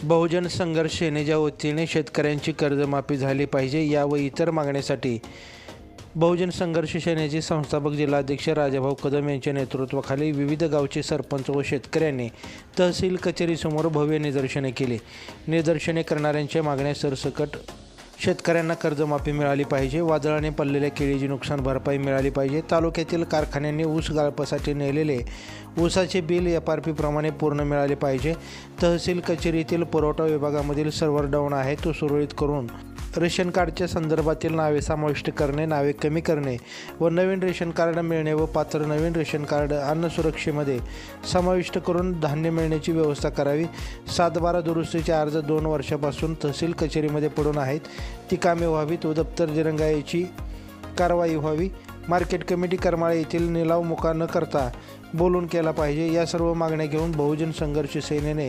बहुजन संघर्ष सेनेच्या वतीने शेतकऱ्यांची कर्जमाफी झाली पाहिजे या व इतर मागण्यासाठी बहुजन संघर्ष सेनेचे संस्थापक जिल्हाध्यक्ष राजाभाऊ कदम यांच्या नेतृत्वाखाली विविध गावचे सरपंच व शेतकऱ्यांनी तहसील कचेरीसमोर भव्य निदर्शने केली। निदर्शने करणाऱ्यांच्या मागण्या सरसकट शेतकऱ्यांना कर्जमाफी मिळाली पाहिजे, वादळाने पडलेल्या केळीची नुकसान भरपाई मिळाली पाहिजे, तालुक्यातील कारखान्यांनी ऊस गाळपासाठी नेलेले ऊसाचे बिल FRP प्रमाणे पूर्ण मिळाले पाहिजे, तहसील कचेरीतील पुरवठा विभागामधील सर्व्हर डाऊन आहे तो सुरळीत करून रेशन कार्डच्या संदर्भातील नावे समाविष्ट करणे, नावे कमी करणे व नवीन रेशन कार्ड मिळणे व पात्र नवीन रेशन कार्ड अन्न सुरक्षेमध्ये समाविष्ट करून धान्य मिळण्याची व्यवस्था करावी। 7/12 दुरुस्तीचे अर्ज 2 वर्षापासून तहसील कचेरीमध्ये पडून आहेत, ती कामे व्हावीत व दप्तर दिरंगाईची कारवाई व्हावी। मार्केट कमिटी करमाळे येथील निलाव मुका न करता बोलून केला पाहिजे। या सर्व मागण्या घेऊन बहुजन संघर्ष सेनेने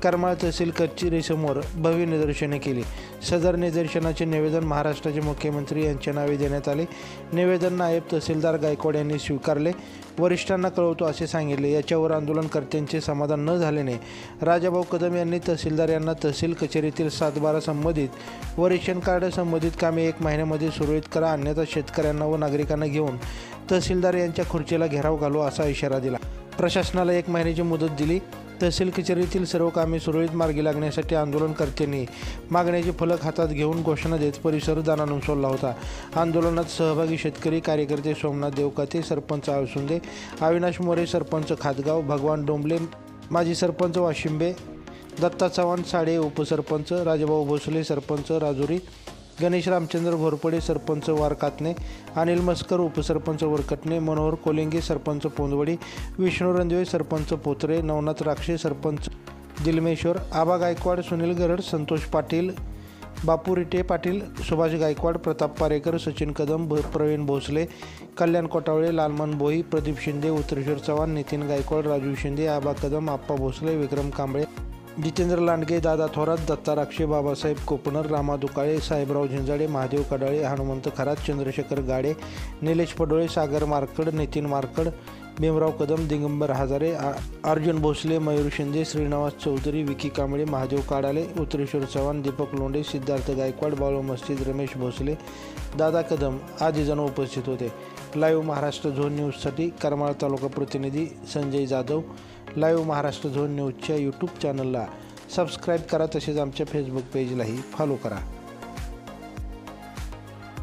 करमाळ तहसील कचेरीसमोर भव्य निदर्शने केली। सदर निदर्शनाचे निवेदन महाराष्ट्राचे मुख्यमंत्री यांच्या नावे देण्यात आले। निवेदन नायब तहसीलदार गायकवाड यांनी स्वीकारले, वरिष्ठांना कळवतो असे सांगितले। याच्यावर आंदोलनकर्त्यांचे समाधान न झाल्याने राजाभाऊ कदम यांनी तहसीलदार यांना तहसील कचेरीतील 7/12 संबंधित व रेशन कार्ड संबंधित कामे 1 महिन्यामध्ये सुरळीत करा, अन्यथा शेतकऱ्यांना व नागरिकांना घेऊन तहसीलदार यांच्या खुर्चीला घेराव घालू असा इशारा दिला। प्रशासनाला 1 महिन्याची मुदत दिली। तहसील कचेरीतील सर्व कामे सुरळीत मार्गी लागण्यासाठी आंदोलनकर्त्यांनी मागण्याचे फलक हातात घेऊन घोषणा देत परिसर दणाणून सोडला होता। आंदोलनात सहभागी शेतकरी कार्यकर्ते सोमनाथ देवकाते, सरपंच आवसुंदे, अविनाश मोरे, सरपंच खातगाव, भगवान डोंबले, माजी सरपंच वाशिंबे, दत्ता चव्हाण साडे, उपसरपंच राजाभाऊ भोसले, सरपंच राजुरी, गणेश रामचंद्र घोरपडे, सरपंच वारकातने, अनिल मस्कर, उपसरपंच वरकटणे, मनोहर कोलिंगे, सरपंच पोंदवडी, विष्णू रंजवे, सरपंच पोत्रे, नवनाथ राक्षे, सरपंच दिलमेश्वर, आबा गायकवाड, सुनील गरड, संतोष पाटील, बापू रिटे पाटील, सुभाष गायकवाड, प्रताप पारेकर, सचिन कदम, प्रवीण भोसले, कल्याण कोटावळे, लालमन भोई, प्रदीप शिंदे, उत्तरेश्वर चव्हाण, नितीन गायकवाड, राजू शिंदे, आबा कदम, आप्पा भोसले, विक्रम कांबळे, जितेंद्र लांडगे, दादा थोरात, दत्ता राक्षे, बाबासाहेब कोपनर, रामा दुकाळे, साहेबराव झिंजाडे, महादेव कडाळे, हनुमंत खरात, चंद्रशेखर गाडे, निलेश पडोळे, सागर मारकड, नितीन मारकड, भीमराव कदम, दिगंबर हजारे, अर्जुन भोसले, मयूर शिंदे, श्रीनिवास चौधरी, विकी कांबळे, महादेव काडाले, उत्तरेश्वर चव्हाण, दीपक लोंढे, सिद्धार्थ गायकवाड, बाळू मस्जिद, रमेश भोसले, दादा कदम आदी जण उपस्थित होते। लाईव्ह महाराष्ट्र झोन न्यूजसाठी करमाळ तालुका प्रतिनिधी संजय जाधव। लाईव्ह महाराष्ट्र झोन न्यूजच्या यूट्यूब चॅनलला सबस्क्राईब करा, तसेच आमच्या फेसबुक पेजलाही फॉलो करा।